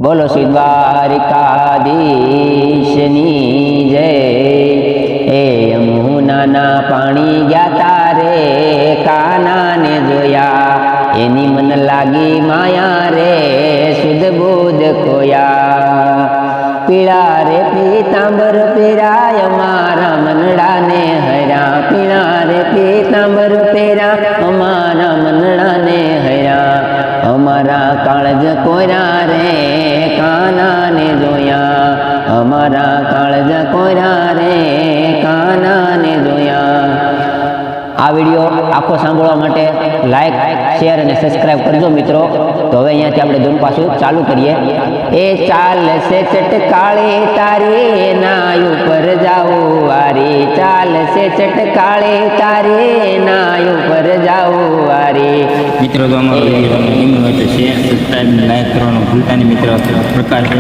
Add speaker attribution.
Speaker 1: બોલો શ્રી દ્વારિકાધીશની જય। એ યમુનાના પાણી ગયા તારે કાનાને જોયા, એની મન લાગી માયા રે સુધ બુધ ખોયા। પીળા રે પીતાંબર પહેરાય મારા મનડાને હર્યા, પીળા રે પીતાંબર પહેરા અમારા મનડાને હર્યા। અમારા કાળજ કોરા રે કાનાને જોયા, અમારા કાળજ કોરા રે કાનાને જોયા। આ વિડીયો આખો સાંભળવા માટે લાઈક, શેર અને સબસ્ક્રાઇબ કરજો મિત્રો। તો હવે અહીંયાથી આપણે ધૂન પાછું ચાલુ કરીએ। એ ચાલશે ચટકાળી તારી નાય ઉપર જાવું વારી, ચાલશે ચટકાળી તારી નાય ઉપર જાવું વારી।
Speaker 2: મિત્રો તો અમારો વિડીયો ગમ્યો હોય તો શેર, સબસ્ક્રાઇબ, લાઈક કરવાનું ભૂલતા નહીં મિત્રો। પ્રકાશ